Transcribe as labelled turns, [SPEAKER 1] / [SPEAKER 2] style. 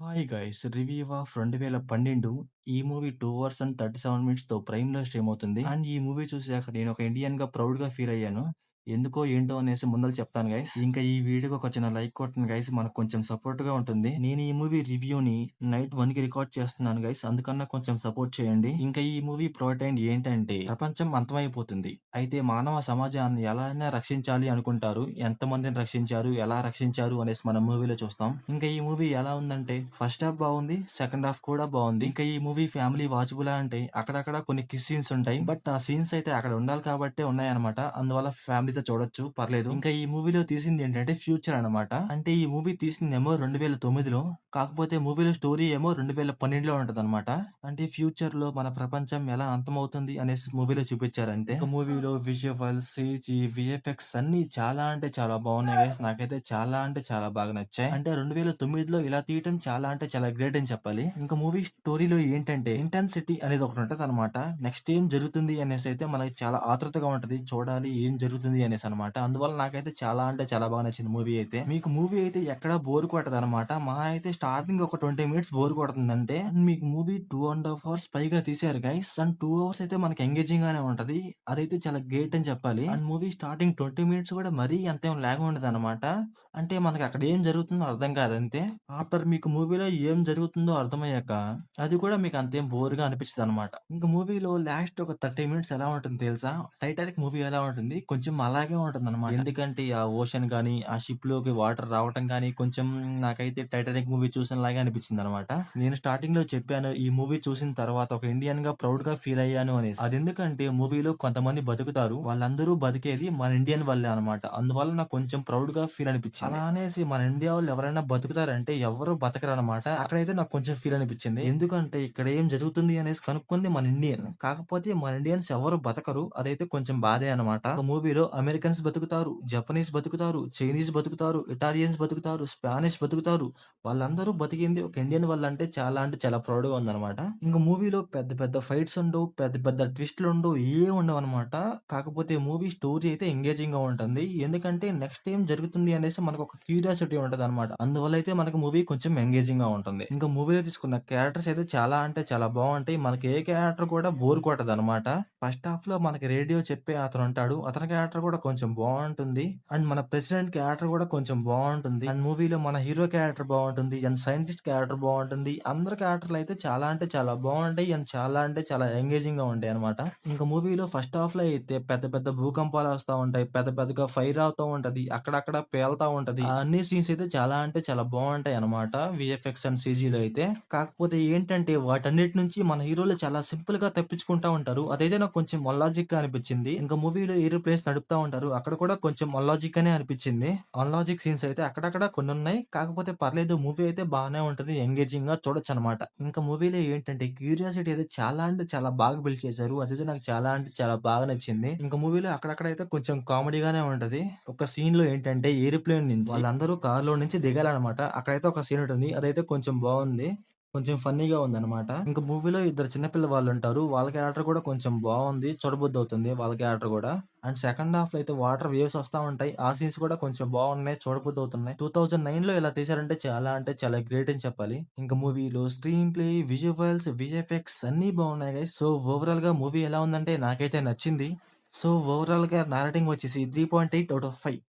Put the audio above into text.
[SPEAKER 1] Hi guys review of 2012 ఈ movie 2 hours and 37 మినిట్స్‌తో ప్రైమ్‌లో stream అవుతుంది. And ఈ మూవీ చూసాక నేను ఒక ఇండియన్‌గా ప్రౌడ్‌గా ఫీల్ అయ్యాను. ఎందుకో ఏంటో అనేసి ముందల చెప్తాను గైస్. ఇంకా ఈ వీడియోకి ఒక చిన్న లైక్ కొట్టండి గైస్. మనకు కొంచెం సపోర్ట్‌గా ఉంటుంది. నేను ఈ మూవీ రివ్యూని నైట్ 1కి రికార్డ్ చేస్తున్నాను గైస్. అందుకన్నా కొంచెం సపోర్ట్ చేయండి. ఇంకా ఈ మూవీ ప్లాట్ అండ్ ఏంటంటే ప్రపంచం అంతమైపోతుంది. అయితే మానవ సమాజాన్ని ఎలా అయినా రక్షించాలి అనుకుంటారు. ఎంతమందిని రక్షించారు, ఎలా రక్షించారు అనేసి మనం మూవీలో చూస్తాం. ఇంకా ఈ మూవీ ఎలా ఉందంటే ఫస్ట్ హాఫ్ బాగుంది, సెకండ్ హాఫ్ కూడా బాగుంది. ఇంకా ఈ మూవీ ఫ్యామిలీ వాచబుల్ అంటే అక్కడక్కడ కొన్ని కిస్ సీన్స్ ఉంటాయి. బట్ ఆ సీన్స్ అయితే అక్కడ ఉండాలి కాబట్టే ఉన్నాయన్నమాట. అందువల్ల ఫ్యామిలీతో చూడొచ్చు, పర్లేదు. ఇంకా ఈ మూవీలో తీసింది ఏంటంటే ఫ్యూచర్ అన్నమాట. అంటే ఈ మూవీ తీసిందేమో 2009లో, కాకపోతే మూవీలో స్టోరీ ఏమో 2012లో ఉంటదన్నమాట. అంటే ఫ్యూచర్ లో మన ప్రపంచం ఎలా అంతమవుతుంది అనేసి మూవీలో చూపించారు అంతే. ఇంకా మూవీలో విజువల్, సీజీ, విఎఫ్ఎక్స్ అన్ని చాలా అంటే చాలా బాగున్నాయి గైస్. నాకైతే చాలా అంటే చాలా బాగా నచ్చాయి. అంటే 2009లో ఇలా తీయటం చాలా అంటే చాలా గ్రేట్ అని చెప్పాలి. ఇంకా మూవీ స్టోరీలో ఏంటంటే ఇంటెన్సిటీ అనేది ఒకటి ఉంటది అనమాట. నెక్స్ట్ ఏం జరుగుతుంది అనేసి అయితే మనకి చాలా ఆతృతగా ఉంటది. చూడాలి ఏం జరుగుతుంది అనేసి అనమాట. అందువల్ల నాకైతే చాలా అంటే చాలా బాగా నచ్చింది మూవీ అయితే. మీకు మూవీ అయితే ఎక్కడా బోర్ కొట్టదు అనమాట. మహా అయితే స్టార్టింగ్ ఒక 20 మినిట్స్ బోర్ కొడుతుందంటే మీకు మూవీ 2.5 అవర్స్ పైగా తీశారు గైస్. అండ్ 2 అవర్స్ అయితే మనకి ఎంగేజింగ్ గానే ఉంటది. అదైతే చాలా గ్రేట్ అని చెప్పాలి. అండ్ మూవీ స్టార్టింగ్ 20 మినిట్స్ కూడా మరీ అంతేం లాగ్ ఉండదు అనమాట. అంటే మనకి అక్కడ ఏం జరుగుతుందో అర్థం కాదంతే. ఆఫ్టర్ మీకు మూవీలో ఏం జరుగుతుందో అర్థమయ్యాక అది కూడా మీకు అంతేం బోర్‌గా అనిపించదనమాట. ఇంక మూవీలో లాస్ట్ ఒక 30 మినిట్స్ ఎలా ఉంటుందో తెలుసా? 'టైటానిక్' మూవీ ఎలా ఉంటుంది? కొంచెం అలాగే ఉంటుందనమాట. ఎందుకంటే ఆ ఓషన్ గాని, ఆ షిప్‌లోకి వాటర్ రావటం గాని కొంచెం నాకైతే 'టైటానిక్' మూవీ చూసినలాగే అనిపించిందనమాట. నేను స్టార్టింగ్‌లో చెప్పాను ఈ మూవీ చూసిన తర్వాత ఒక ఇండియన్‌గా ప్రౌడ్‌గా ఫీల్ అయ్యాను అనేసి. అదెందుకంటే మూవీలో కొంతమంది బతుకుతారు. వాళ్ళందరూ బతికేది మన ఇండియన్ వల్లే అనమాట. అందువల్ల నాకు కొంచెం ప్రౌడ్‌గా ఫీల్ అనిపించింది. అలా అనేసి మన ఇండియా వాళ్ళు ఎవరైనా బతుకుతారంటే ఎవ్వరు బతకరనమాట. అక్కడైతే నాకు కొంచెం ఫీల్ అనిపించింది. ఎందుకంటే ఇక్కడ ఏం జరుగుతుంది అనేసి కనుక్కుంది మన ఇండియన్. కాకపోతే మన ఇండియన్స్ ఎవరు బతకరు. అదైతే కొంచెం బాధే అనమాట. ఒక మూవీలో అమెరికన్స్ బతుకుతారు, జపనీస్ బతుకుతారు, చైనీస్ బతుకుతారు, ఇటాలియన్స్ బతుకుతారు, స్పానిష్ బతుకుతారు. వాళ్ళందరూ బతికింది ఒక ఇండియన్ వల్ల అంటే చాలా ప్రౌడ్‌గా ఉందనమాట. ఇంక మూవీలో పెద్ద పెద్ద ఫైట్స్ ఉండవు. పెద్ద పెద్ద ట్విస్ట్‌లు ఉండవు. ఏం ఉండవనమాట. కాకపోతే మూవీ స్టోరీ అయితే ఎంగేజింగ్‌గా ఉంటుంది. ఎందుకంటే నెక్స్ట్ ఏం జరుగుతుంది అనేసి మనకొక క్యూరియాసిటీ ఉంటదనమాట. అందువల్ల అయితే మనకు మూవీ కొంచెం ఎంగేజింగ్‌గా ఉంటుంది. ఇంకా మూవీలో తీసుకున్న క్యారెక్టర్స్ అయితే చాలా అంటే చాలా బావుంటాయి. మనకి ఏ క్యారెక్టర్ కూడా బోర్ కొట్టదనమాట. ఫస్ట్ హాఫ్‌లో మనకి రేడియో చెప్పే అతనుంటాడు. అతని క్యారెక్టర్ కూడా కొంచెం బావుంటుంది. అండ్ మన ప్రెసిడెంట్ క్యారెక్టర్ కూడా కొంచెం బావుంటుంది. అండ్ మూవీలో మన హీరో క్యారెక్టర్ బావుంటుంది. అండ్ సైంటిస్ట్ క్యారెక్టర్ బావుంటుంది. అందరి క్యారెక్టర్‌లు అయితే చాలా అంటే చాలా బావుంటాయి. అండ్ చాలా అంటే చాలా ఎంగేజింగ్‌గా ఉంటాయన్నమాట. ఇంకా మూవీలో ఫస్ట్ హాఫ్‌లో అయితే పెద్ద పెద్ద భూకంపాలొస్తా ఉంటాయి. పెద్ద పెద్దగా ఫైర్ అవుతా ఉంటది. అక్కడక్కడ పేలుతా ఉంటది. ఆ అన్ని సీన్స్ అయితే చాలా అంటే చాలా బావుంటాయన్నమాట. వీఎఫ్ఎక్స్ అండ్ సీజీలో అయితే. కాకపోతే ఏంటంటే వాటన్నిటి నుంచి మన హీరోలు చాలా సింపుల్‌గా తప్పించుకుంటా ఉంటారు. అదైతే నాకు కొంచెం అన్‌లాజిక్‌గా అనిపించింది. ఇంకా మూవీలో ఏరోప్లేన్స్ నడుపుతా ఉంటారు. అక్కడ కూడా కొంచెం అన్‌లాజిక్ గానే అనిపించింది. అన్‌లాజిక్ సీన్స్ అయితే అక్కడక్కడ కొన్నున్నాయి. కాకపోతే పర్లేదు మూవీ అయితే బానే ఉంటది. ఎంగేజింగ్‌గా చూడొచ్చనమాట. ఇంకా మూవీలో ఏంటంటే క్యూరియాసిటీ అయితే చాలా అంటే చాలా బాగా బిల్డ్ చేశారు. అదైతే నాకు చాలా అంటే చాలా బాగా నచ్చింది. ఇంకా మూవీలో అక్కడక్కడ అయితే కొంచెం కామెడీగానే ఉంటది. ఒక సీన్‌లో ఏంటంటే ఏరోప్లేన్ నుంచి వాళ్ళందరూ కార్‌లో నుంచి దిగాలనమాట. అక్కడైతే ఒక సీన్ ఉంటుంది. అదైతే కొంచెం బావుంది. కొంచెం ఫన్నీగా ఉందనమాట. ఇంక మూవీలో ఇద్దరు చిన్న పిల్లవాళ్ళుంటారు. వాళ్ళ క్యారెక్టర్ కూడా కొంచెం బావుంది. చూడబుద్దవుతుంది వాళ్ళ క్యారెక్టర్ గూడా. అండ్ సెకండ్ హాఫ్‌లో అయితే వాటర్ వేవ్స్ వస్తా ఉంటాయి. ఆ సీన్స్ కూడా కొంచెం బావున్నాయి. చూడబుద్దవుతున్నాయి. 2009లో ఇలా తీశారంటే చాలా అంటే చాలా గ్రేట్ అని చెప్పాలి. ఇంక మూవీలో స్క్రీన్ ప్లే, విజువల్స్, వీఎఫ్ఎక్స్ అన్నీ బావున్నాయి గైస్. సో ఓవరాల్‌గా మూవీ ఎలా ఉందంటే నాకైతే నచ్చింది. సో ఓవరాల్‌గా నా రేటింగ్ వచ్చేసి 3.8 ఔట్ ఆఫ్ 5.